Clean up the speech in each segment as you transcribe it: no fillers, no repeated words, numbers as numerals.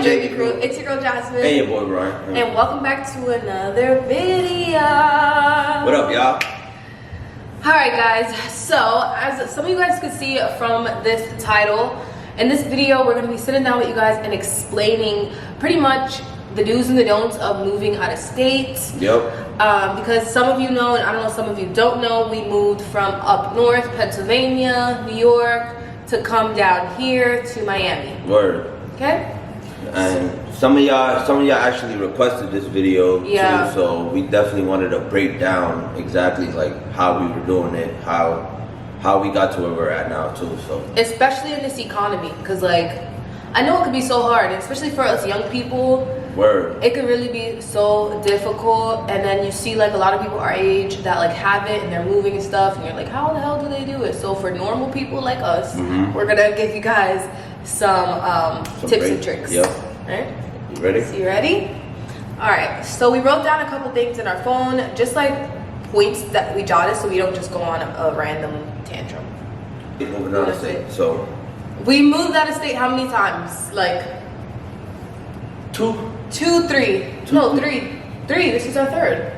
JB Crew. It's your girl Jasmine. And your boy Ryan. And welcome back to another video. What up, y'all? Alright guys, so as some of you guys could see from this title, in this video we're going to be sitting down with you guys and explaining pretty much the do's and the don'ts of moving out of state. Yep. Because some of you know, and I don't know, some of you don't know, we moved from up north, Pennsylvania, New York, to come down here to Miami. Word. Okay? And some of y'all actually requested this video too, so we definitely wanted to break down exactly like how we were doing it, how we got to where we're at now too. So especially in this economy, because like I know it could be so hard, especially for us young people. Word. It could really be so difficult, and then you see like a lot of people our age that like have it and they're moving and stuff, and you're like, how the hell do they do it? So for normal people like us, we're gonna give you guys some tips and tricks. Yep. Right? You ready? So you ready? All right. So we wrote down a couple things in our phone, just like points that we jotted, so we don't just go on a random tantrum. Moving out of state. So we moved out of state how many times? Like two, three. This is our third.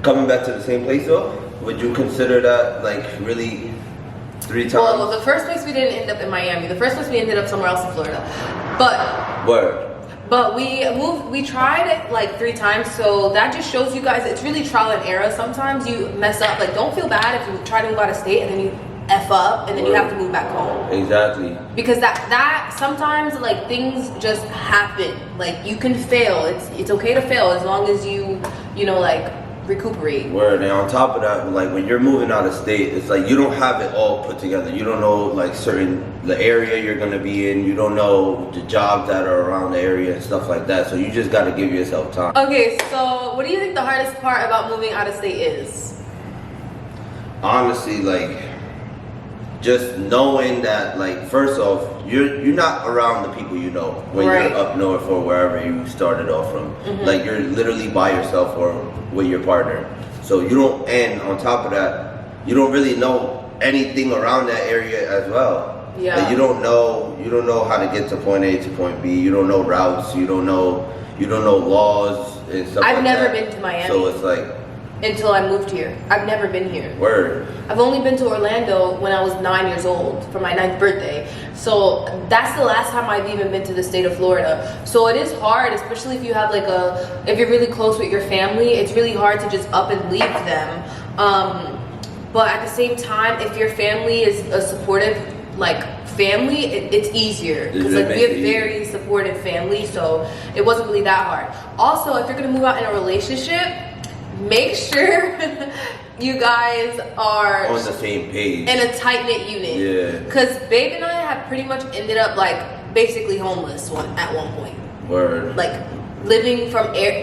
Coming back to the same place though? Would you consider that like really 3 times? Well, the first place we didn't end up in Miami. The first place we ended up somewhere else in Florida. But we tried it like 3 times, so that just shows you guys it's really trial and error. Sometimes you mess up. Like, don't feel bad if you try to move out of state and then you F up and then you have to move back home. Exactly. Because that sometimes like things just happen. Like you can fail. It's okay to fail as long as you know like recuperate. Word. And on top of that, like when you're moving out of state, it's like you don't have it all put together. You don't know like the area you're gonna be in. You don't know the jobs that are around the area and stuff like that. So you just gotta give yourself time. Okay, so what do you think the hardest part about moving out of state is? Honestly, like just knowing that, like, first off, you're not around the people you know when you're up north or wherever you started off from. Like you're literally by yourself or with your partner. So you don't, and on top of that, you don't really know anything around that area as well. Yeah. Like you don't know how to get to point A to point B. You don't know routes. You don't know laws and stuff. I've never been to Miami. So it's like until I moved here. I've never been here. Word. I've only been to Orlando when I was 9 years old for my 9th birthday. So that's the last time I've even been to the state of Florida. So it is hard, especially if you have like if you're really close with your family, it's really hard to just up and leave them. But at the same time, if your family is a supportive like family, it's easier because like we have very supportive family, so it wasn't really that hard. Also, if you're gonna move out in a relationship, make sure you guys are on the same page in a tight-knit unit. Yeah. Because Babe and I have pretty much ended up like basically homeless at one point. Word. Like living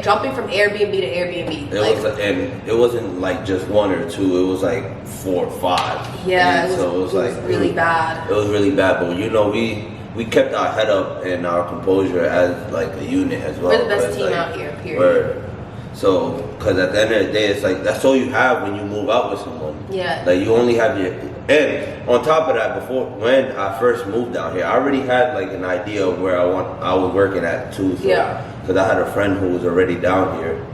jumping from Airbnb to Airbnb. And it wasn't like just 1 or 2. It was like 4 or 5. Yeah. It was really bad. It was really bad, but you know we kept our head up and our composure as like a unit as well. We're the best team out here. Period. Word. So, because at the end of the day, it's like that's all you have when you move out with someone. Yeah. Like you only have and on top of that, when I first moved down here, I already had like an idea of where I was working at too. So, yeah. Because I had a friend who was already down here.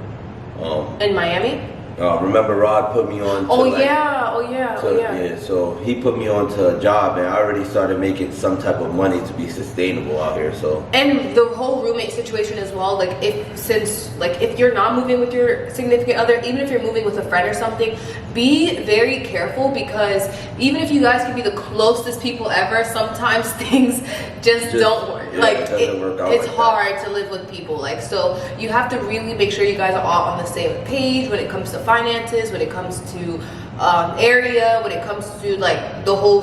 In Miami. Remember Rod put me on to yeah, so he put me on to a job and I already started making some type of money to be sustainable out here. So and the whole roommate situation as well, like if you're not moving with your significant other, even if you're moving with a friend or something, be very careful, because even if you guys can be the closest people ever, sometimes things just don't work. Yeah, like it's hard to live with people, like, so you have to really make sure you guys are all on the same page when it comes to finances, when it comes to area, when it comes to like the whole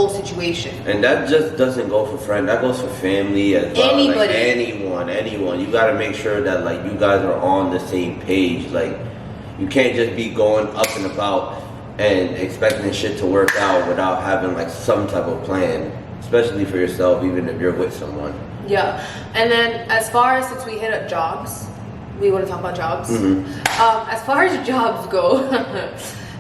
situation. And that just doesn't go for friends, that goes for family as well. Anybody. Like anyone. You got to make sure that like you guys are on the same page. Like you can't just be going up and about and expecting shit to work out without having like some type of plan, especially for yourself, even if you're with someone. Yeah. And then as far as, since we hit up jobs, we want to talk about jobs. As far as jobs go,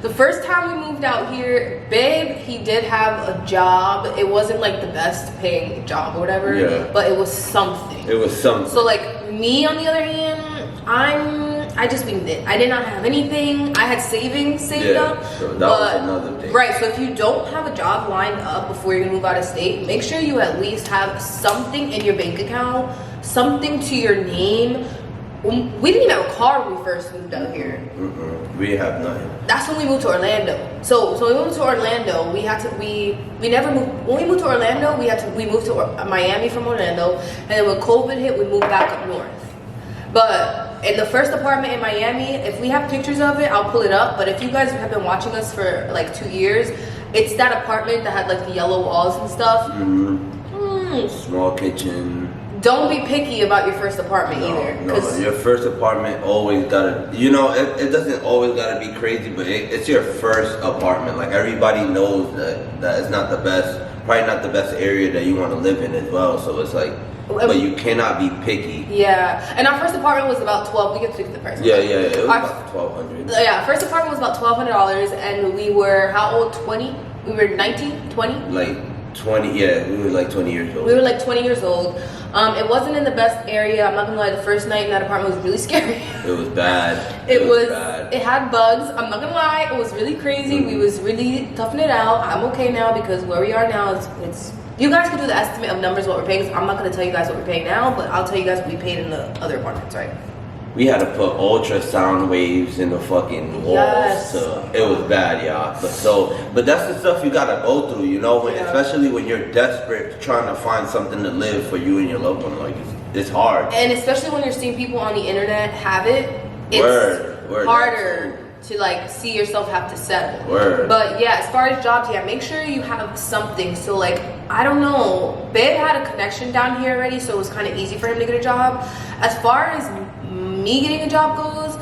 The first time we moved out here, babe, he did have a job. It wasn't like the best paying job or whatever, but it was something. It was something. So like me, on the other hand, I just winged it. I did not have anything. I had savings saved up. So that was another thing. Right, so if you don't have a job lined up before you're gonna move out of state, make sure you at least have something in your bank account, something to your name. We didn't even have a car when we first moved out here. We have nothing. That's when we moved to Orlando. So when we moved to Orlando, we never moved. When we moved to Orlando, we moved to Miami from Orlando, and then when COVID hit, we moved back up north. But in the first apartment in Miami, if we have pictures of it, I'll pull it up. But if you guys have been watching us for like 2 years, it's that apartment that had like the yellow walls and stuff. Small kitchen. Don't be picky about your first apartment either. No, your first apartment always gotta, it doesn't always gotta be crazy, but it's your first apartment. Like everybody knows that it's not the best, probably not the best area that you want to live in as well. So it's like, but you cannot be picky. Yeah, and our first apartment was about $1,200. We can speak to the price. Yeah, it was about $1,200. Yeah, first apartment was about $1,200, and we were how old? 20? We were 19, 20? Like 20, yeah, we were like 20 years old. We were like 20 years old. It wasn't in the best area. I'm not gonna lie, the first night in that apartment was really scary. It was bad. It was bad. It had bugs. I'm not gonna lie, it was really crazy. We was really toughing it out. I'm okay now because where we are now it's you guys can do the estimate of numbers what we're paying. So I'm not gonna tell you guys what we're paying now, but I'll tell you guys what we paid in the other apartments, right? We had to put ultrasound waves in the fucking walls. Yes. It was bad, y'all. But that's the stuff you gotta go through, especially when you're desperate trying to find something to live for you and your loved one. Like it's hard. And especially when you're seeing people on the internet have it, it's harder to like see yourself have to settle. But yeah, as far as jobs, make sure you have something. So like, I don't know, babe had a connection down here already, so it was kind of easy for him to get a job. As far as me getting a job goes,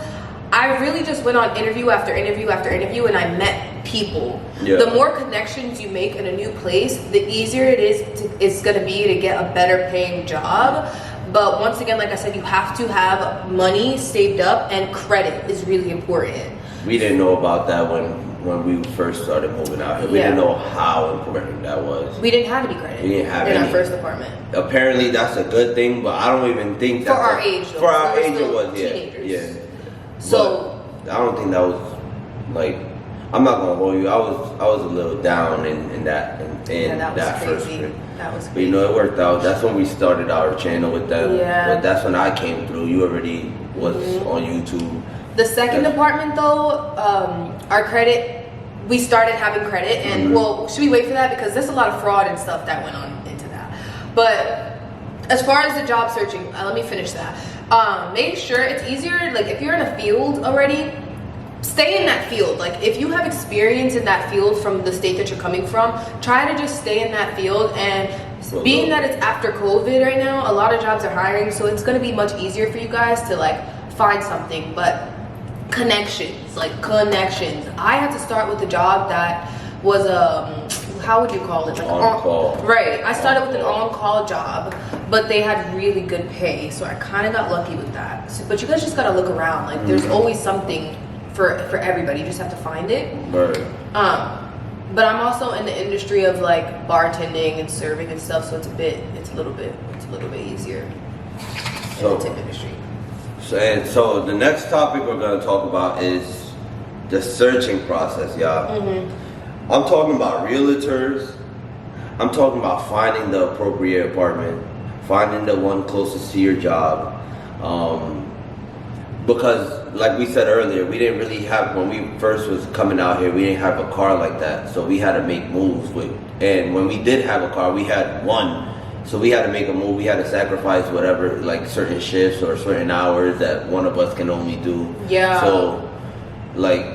I really just went on interview after interview after interview, and I met people. The more connections you make in a new place, the easier it's gonna be to get a better paying job. But once again, like I said, you have to have money saved up, and credit is really important. We didn't know about that when we first started moving out here. We didn't know how important that was. We didn't have any credit. We didn't have in our first apartment. Apparently, that's a good thing, but I don't even think for our age. Though. For our age, it was teenagers. Yeah. So but I don't think that was like. I'm not gonna hold you. I was a little down in that first trip. That was crazy. But it worked out. That's when we started our channel with them. Yeah. But that's when I came through. You already was on YouTube. The second apartment though, our credit, we started having credit, and well, should we wait for that, because there's a lot of fraud and stuff that went on into that. But as far as the job searching, let me finish that. Make sure it's easier, like if you're in a field already, stay in that field. Like if you have experience in that field from the state that you're coming from, try to just stay in that field. And being that it's after COVID right now, a lot of jobs are hiring, so it's going to be much easier for you guys to like find something. But connections. I had to start with a job that was how would you call it? Like on-call. Right. I started with an on-call job, but they had really good pay, so I kind of got lucky with that. So, but you guys just gotta look around. Like there's always something for everybody. You just have to find it. Right. But I'm also in the industry of like bartending and serving and stuff, so it's a little bit easier in the tip industry. So the next topic we're going to talk about is the searching process, y'all. I'm talking about realtors. I'm talking about finding the appropriate apartment, finding the one closest to your job. Because like we said earlier, we didn't really have, when we first was coming out here, we didn't have a car like that. So we had to make moves and when we did have a car, we had one. So we had to make a move. We had to sacrifice whatever, like certain shifts or certain hours that one of us can only do. Yeah. So, like,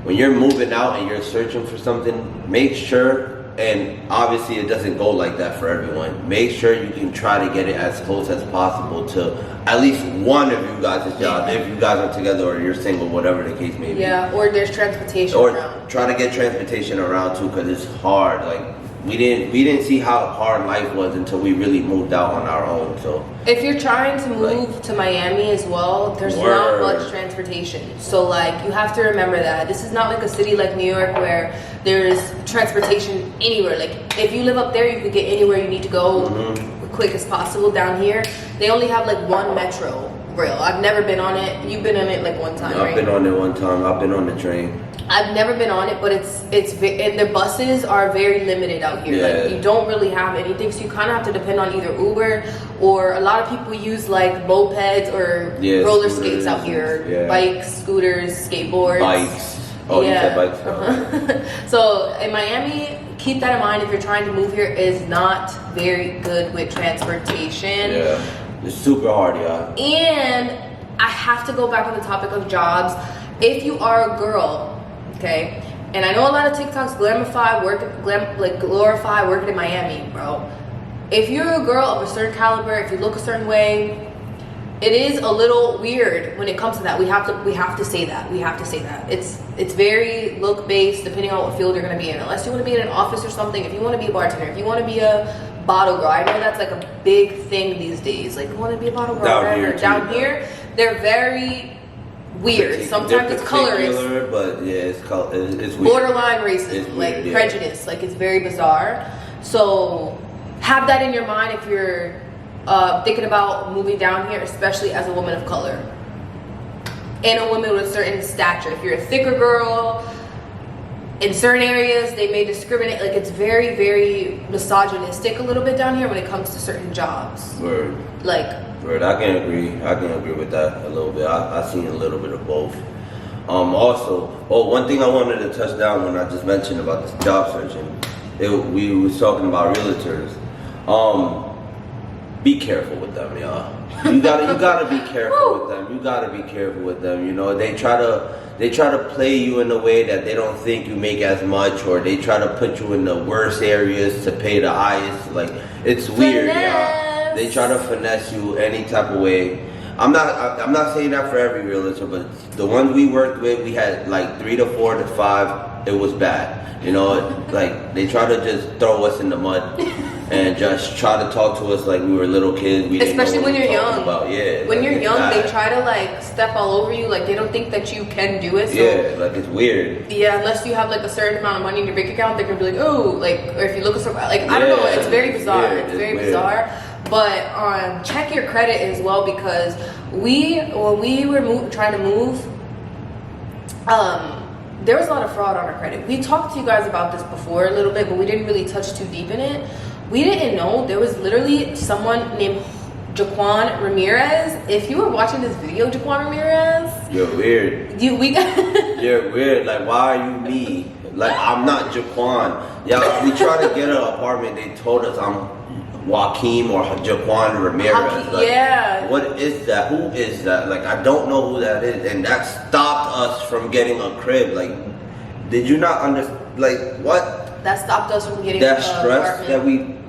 when you're moving out and you're searching for something, make sure, and obviously it doesn't go like that for everyone, make sure you can try to get it as close as possible to at least one of you guys' job. If you guys are together or you're single, whatever the case may be. Yeah, or there's transportation around. Try to get transportation around too, because it's hard. Like, we didn't see how hard life was until we really moved out on our own. So if you're trying to move to Miami as well, there's not much transportation. So like you have to remember that this is not like a city like New York where there's transportation anywhere. Like if you live up there, you can get anywhere you need to go quick as possible. Down here, they only have like one metro rail. I've never been on it. You've been on it like one time, right? I've been on it one time. I've been on the train. I've never been on it, but and the buses are very limited out here. Yeah. Like you don't really have anything, so you kind of have to depend on either Uber or a lot of people use like mopeds or roller skates out here, bikes, scooters, skateboards. Bikes. Oh, you said bikes. So in Miami, keep that in mind if you're trying to move here. Is not very good with transportation. Yeah, it's super hard, y'all. And I have to go back on the topic of jobs. If you are a girl, okay, and I know a lot of TikToks glorify working in Miami, bro. If you're a girl of a certain caliber, if you look a certain way, it is a little weird when it comes to that. We have to say that. We have to say that. It's very look based, depending on what field you're gonna be in. Unless you want to be in an office or something. If you want to be a bartender, if you want to be a bottle girl, I know that's like a big thing these days. Like you want to be a bottle girl. Down here, they're very weird. Sometimes it's colorist, but yeah, it's weird. Borderline racist, like weird, prejudice. Like it's very bizarre. So have that in your mind if you're thinking about moving down here, especially as a woman of color and a woman with a certain stature. If you're a thicker girl, in certain areas they may discriminate. Like it's very, very misogynistic a little bit down here when it comes to certain jobs. Word. Word. I can agree with that a little bit. I've seen a little bit of both. Also, one thing I wanted to touch down when I just mentioned about this job searching, we was talking about realtors. Be careful with them, y'all. You gotta be careful with them. You gotta be careful with them. You know, they try to play you in a way that they don't think you make as much, or they try to put you in the worst areas to pay the highest. Like it's weird, y'all. They try to finesse you any type of way. I'm not saying that for every realtor, but the ones we worked with, we had like 3 to 4 to 5. It was bad. You know, like they try to just throw us in the mud. And just try to talk to us like we were little kids. Especially when you're young. Yeah, when you're young, they try to like step all over you. Like they don't think that you can do it. So, yeah, like it's weird. Yeah, unless you have like a certain amount of money in your bank account, they're gonna be like, oh, like, or if you look at something, like I don't know. It's very bizarre. Weird. It's very bizarre. But check your credit as well, because when we were trying to move, there was a lot of fraud on our credit. We talked to you guys about this before a little bit, but we didn't really touch too deep in it. We didn't know there was literally someone named Jaquan Ramirez. If you were watching this video, Jaquan Ramirez, you're weird. You're weird. Like, why are you me? Like, I'm not Jaquan. Yeah, we tried to get an apartment. They told us I'm Joaquin or Jaquan Ramirez. Like, yeah. What is that? Who is that? Like, I don't know who that is. And that stopped us from getting a crib. Like, did you not understand? Like, what? That stopped us from getting that stress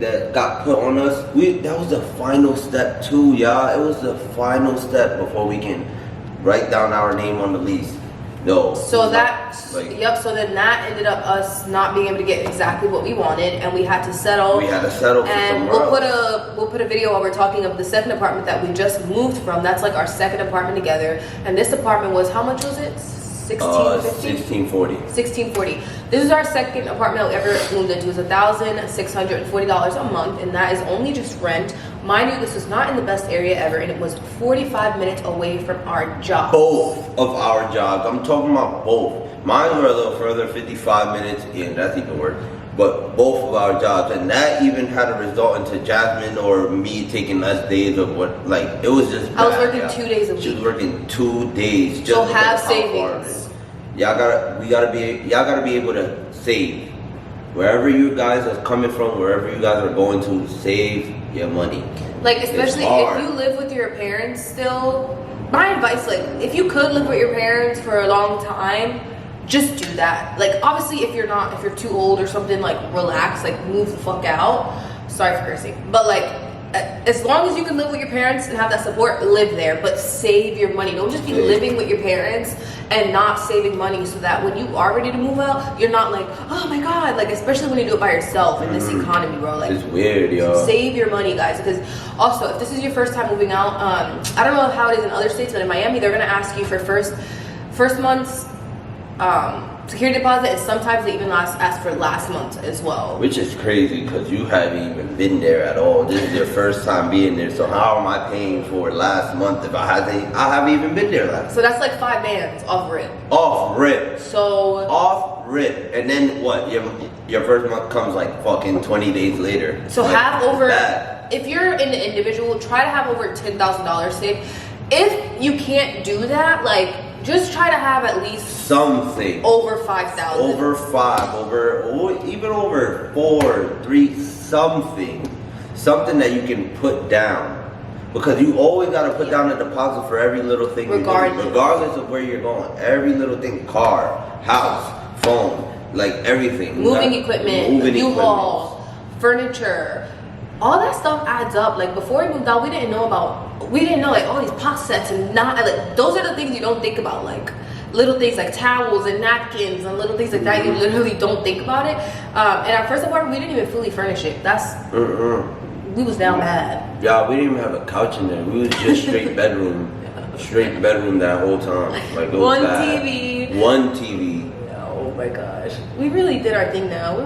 that got put on us. That was the final step too, y'all. It was the final step before we can write down our name on the lease. No. So that so then that ended up us not being able to get exactly what we wanted, and we had to settle. We had to settle for and we'll put a video while we're talking of the second apartment that we just moved from. That's like our second apartment together, and this apartment was, how much was it? $1,640. This is our second apartment we ever moved into. It's $1,640 a month, and that is only just rent. Mind you, this was not in the best area ever, and it was 45 minutes away from our job. Both of our jobs. I'm talking about both. Mine were a little further, 55 minutes, and that's even worse. But both of our jobs, and that even had a result into Jasmine or me taking less days of what, like, it was just bad. I was working 2 days a week. She was working 2 days. Just so have savings. Y'all gotta be able to save. Wherever you guys are coming from, wherever you guys are going to, save your money. Like, especially if you live with your parents still, my advice, like, if you could live with your parents for a long time, just do that. Like, obviously, if you're too old or something, like, relax, like, move the fuck out. Sorry for cursing. But, like, as long as you can live with your parents and have that support, live there, but save your money. Don't just be living with your parents and not saving money, so that when you are ready to move out, you're not like, oh my god, like, especially when you do it by yourself in this economy, bro. Like, it's weird, yo. Save your money, guys, because also if this is your first time moving out, I don't know how it is in other states, but in Miami they're gonna ask you for first month's security deposit, and sometimes they even ask for last month as well. Which is crazy because you haven't even been there at all. This is your first time being there. So how am I paying for last month if I haven't even been there last? So that's like 5 bands off rip. Off rip. So off rip, and then what? Your first month comes like fucking 20 days later. So like, have over. that. If you're an individual, try to have over $10,000 saved. If you can't do that, like, just try to have at least something over 5,000. Over 5, even over 4, 3, something that you can put down, because you always got to put down a deposit for every little thing, regardless of where you're going. Every little thing, car, house, phone, like everything. Moving equipment, U-Haul, furniture. All that stuff adds up. Like, before we moved out, we didn't know like all these pot sets, and not like, those are the things you don't think about, like little things like towels and napkins and little things like that. You literally don't think about it. And our first apartment, we didn't even fully furnish it. We was down bad. Yeah, we didn't even have a couch in there. We was just straight bedroom, that whole time. Like, it was One bad. TV. One TV. Oh my gosh, we really did our thing now. We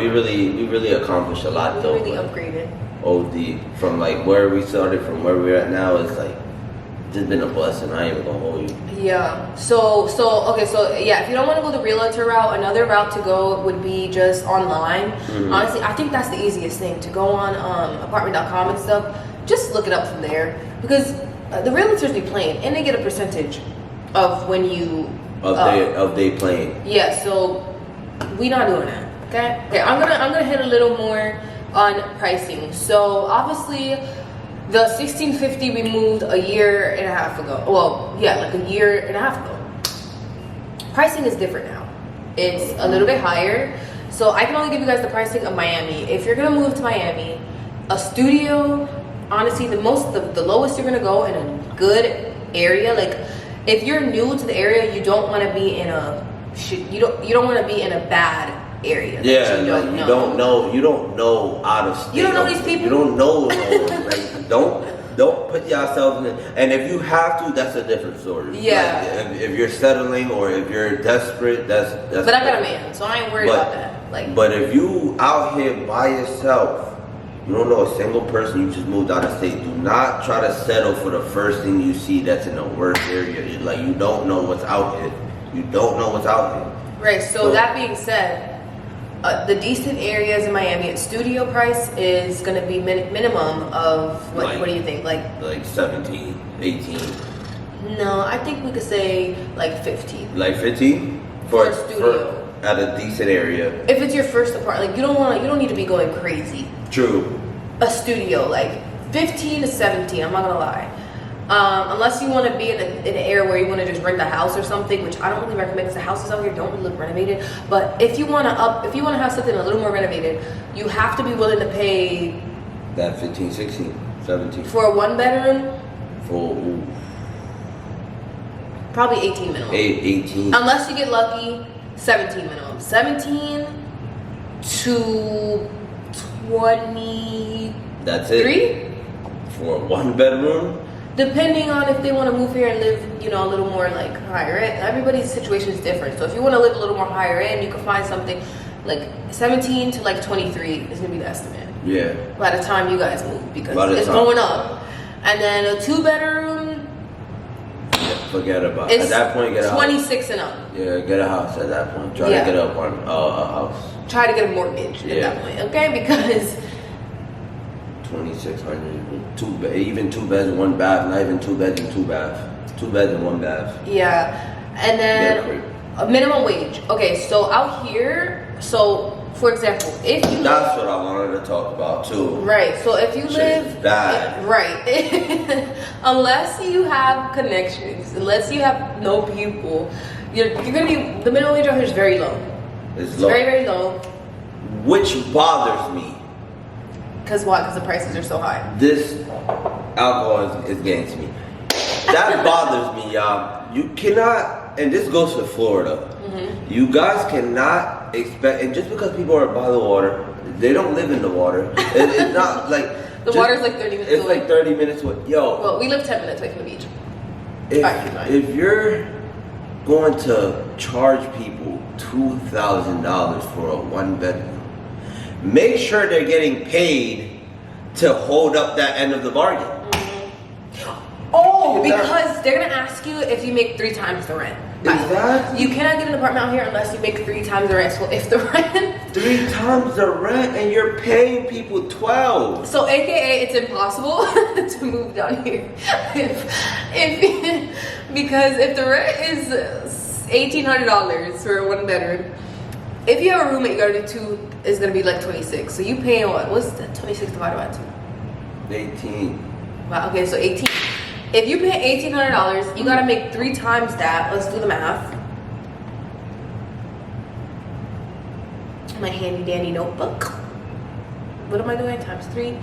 really we really accomplished a lot though. We really upgraded. OD from like where we started from where we're at now is like just been a blessing. I ain't even gonna hold you. Yeah. So yeah, if you don't want to go the realtor route, another route to go would be just online. Honestly, I think that's the easiest thing, to go on apartment.com and stuff. Just look it up from there, because the realtors be playing, and they get a percentage of when you of they playing. Yeah. So we not doing that. Okay. I'm gonna hit a little more on pricing. So obviously the 1650 we moved a year and a half ago. Well, yeah, like a year and a half ago. Pricing is different now. It's a little bit higher. So I can only give you guys the pricing of Miami. If you're gonna move to Miami, a studio, honestly, the lowest you're gonna go in a good area. Like, if you're new to the area, you don't want to be in you don't want to be in a bad area. Yeah, you don't know out of state. You don't know these people. You don't know, like, don't put yourself in it. And if you have to, that's a different story. Yeah. Like, if you're settling or if you're desperate, that's. But I got a man, so I ain't worried about that. Like, but if you out here by yourself, you don't know a single person, you just moved out of state, do not try to settle for the first thing you see that's in the worst area. Like, you don't know what's out here. You don't know what's out here. Right. So that being said, the decent areas in Miami, its studio price is going to be minimum of what do you think? Like 17, 18. No, I think we could say like 15. Like 15 for a studio at a decent area. If it's your first apartment, like, you don't need to be going crazy. True. A studio, like 15 to 17. I'm not gonna lie. Unless you want to be in an area where you want to just rent a house or something, which I don't really recommend, because the houses out here don't really look renovated. But if you want to have something a little more renovated, you have to be willing to pay that 15, 16, 17 for a 1-bedroom. For probably 18 minimum. 18. Unless you get lucky, 17 minimum. 17 to 20. That's it. 3 for a 1-bedroom. Depending on if they want to move here and live, a little more like higher end. Everybody's situation is different. So if you want to live a little more higher end, you can find something like 17 to like 23 is gonna be the estimate. Yeah. By the time you guys move, because it's going up. And then a 2-bedroom. Forget about it. At that point, get a 26 house. and up. Yeah, get a house at that point. Try to get a house. Try to get a mortgage at that point, okay? Because 2,600, even 2 beds and 1 bath, not even 2 beds and 2 baths. 2 beds and 1 bath. Yeah, and then a minimum wage. Okay, so out here, for example, if you that's what I wanted to talk about too. Right. So if you live bad. Right. Unless you have connections, unless you have no people, you're gonna be, the minimum wage out here is very low. It's low. Very, very low. Which bothers me. Because why? Because the prices are so high. This alcohol is getting to me. That bothers me, y'all. You cannot, and this goes to Florida. You guys cannot expect, and just because people are by the water, they don't live in the water. It's not like the water's like 30 minutes away. It's like 30 minutes away. Yo. Well, we live 10 minutes away from the beach. If you're going to charge people $2,000 for a one bedroom, make sure they're getting paid to hold up that end of the bargain. Oh, because they're gonna ask you if you make 3 times the rent. Exactly. You cannot get an apartment out here unless you make 3 times the rent. So if the rent 3 times the rent and you're paying people 12. So AKA it's impossible to move down here. if because if the rent is $1,800 for a 1 bedroom, if you have a roommate, you gotta do 2, it's gonna be like 26. So you pay what? What's that? 26 divided by 2? 18. Wow, okay, so 18. If you pay $1,800, you gotta make 3 times that. Let's do the math. My handy dandy notebook. What am I doing? Times 3.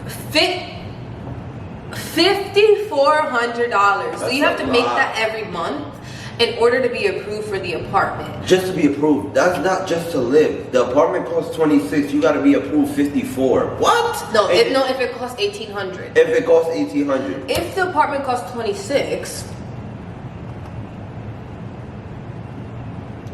$5,400. So you have to make that every month in order to be approved for the apartment. Just to be approved. That's not just to live. The apartment costs 26. You got to be approved 54. What? No, if it costs 1,800. If it costs 1,800. If the apartment costs 26,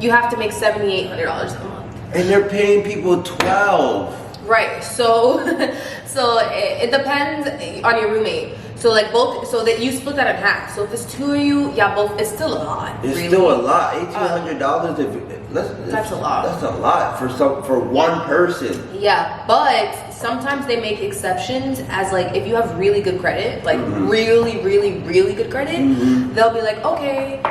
you have to make $7,800 a month. And they're paying people 12. Right. So it depends on your roommate. So like both, so that you split that in half. So if it's 2 of you, yeah, both. It's still a lot. It's really. still a lot. $1,800. That's a lot. That's a lot for one person. Yeah, but sometimes they make exceptions as like if you have really good credit, like really, really, really good credit, they'll be like, okay,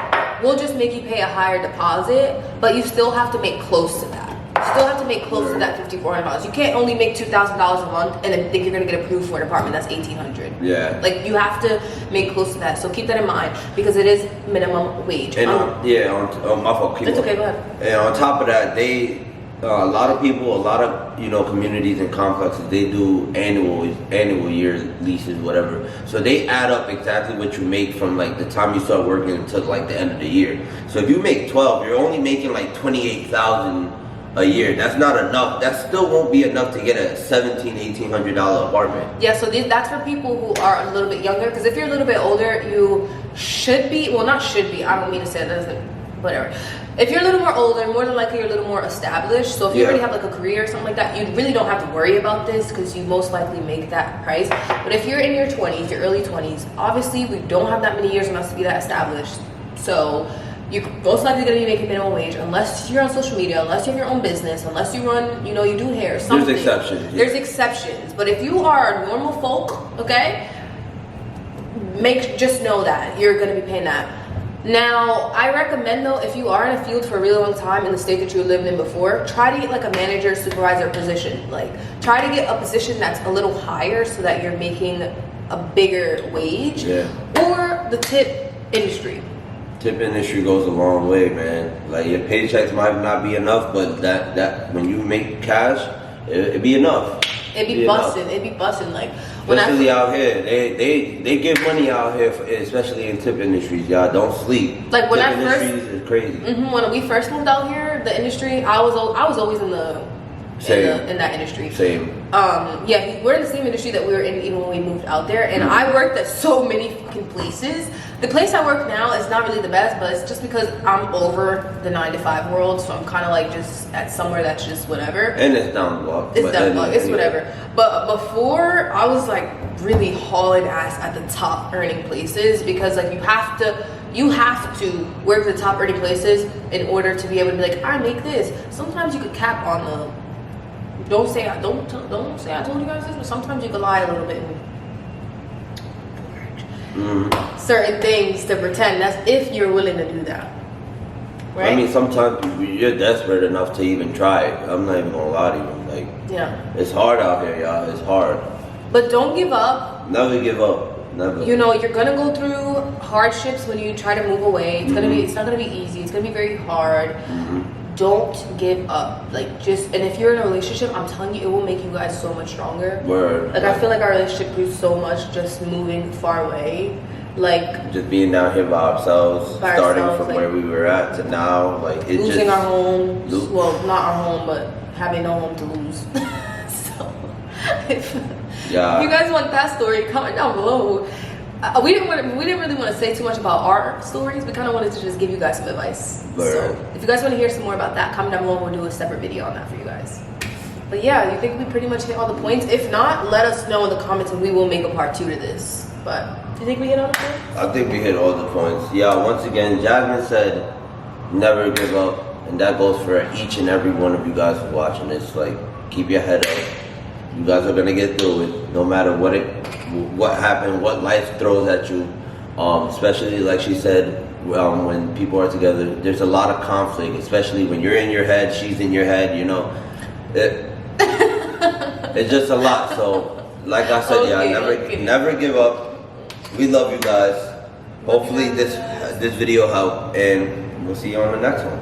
we'll just make you pay a higher deposit, but you still have to make close to that. You still have to make close to that $5,400. You can't only make $2,000 a month and then think you're gonna get approved for an apartment that's $1,800. Yeah. Like you have to make close to that. So keep that in mind because it is minimum wage. And my fault. It's okay. Go ahead. And on top of that, a lot of people, a lot of communities and complexes, they do annual year leases, whatever. So they add up exactly what you make from like the time you start working until like the end of the year. So if you make 12, you're only making like 28,000 a year. That's not enough. That still won't be enough to get a $1,800 apartment. Yeah, so that's for people who are a little bit younger. Because if you're a little bit older, you should be. Well, not should be. I don't mean to say that. Whatever. If you're a little more older, more than likely you're a little more established. So if you already have like a career or something like that, you really don't have to worry about this because you most likely make that price. But if you're in your 20s, your early 20s, obviously we don't have that many years enough to be that established. So you're most likely going to be making minimum wage unless you're on social media, unless you have your own business, unless you run, you do hair, something. There's exceptions. There's exceptions. But if you are normal folk, okay, just know that you're going to be paying that. Now, I recommend though, if you are in a field for a really long time in the state that you lived in before, try to get like a manager, supervisor position. Like try to get a position that's a little higher so that you're making a bigger wage. Yeah. Or the tip industry. Tip industry goes a long way, man. Like your paychecks might not be enough, but that when you make cash, it'd be enough. It'd be busting. It'd be busting. Like when especially out here, they give money out here, especially in tip industries. Y'all don't sleep. Like when tip industries is crazy. When we first moved out here, the industry, I was always in that industry. Same. Yeah, we're in the same industry that we were in even when we moved out there, and I worked at so many fucking places. The place I work now is not really the best, but it's just because I'm over the 9-to-5 world, so I'm kind of like just at somewhere that's just whatever. And it's down the block. It's down the block. It's whatever. But before, I was like really hauling ass at the top earning places because like you have to work the top earning places in order to be able to be like, I make this. Sometimes you could cap on the. Don't say I told you guys this, but sometimes you can lie a little bit and certain things to pretend. That's if you're willing to do that, right? I mean, sometimes you're desperate enough to even try it. I'm not even gonna lie to you. Like, it's hard out here, y'all. It's hard. But don't give up. Never give up. Never. You're gonna go through hardships when you try to move away. It's not gonna be easy. It's gonna be very hard. don't give up. Like, just, and if you're in a relationship, I'm telling you, it will make you guys so much stronger. Word. Like, I feel like our relationship grew so much just moving far away. Like, just being down here by ourselves, starting from like, where we were at to now, like it losing just, our home. Well, not our home, but having no home to lose. So, if you guys want that story, comment down below. We didn't really want to say too much about our stories. We kind of wanted to just give you guys some advice. Word. So if you guys want to hear some more about that, comment down below and we'll do a separate video on that for you guys. But yeah, you think we pretty much hit all the points? If not, let us know in the comments and we will make a part 2 to this. But do you think we hit all the points? I think we hit all the points. Yeah, once again, Jasmine said, never give up. And that goes for each and every one of you guys who are watching this. Like, keep your head up. You guys are going to get through it. No matter what happened, what life throws at you. Especially, like she said, when people are together, there's a lot of conflict. Especially when you're in your head, she's in your head, you know. It's just a lot. So, like I said, never give up. We love you guys. Hopefully this video helped, and we'll see you on the next one.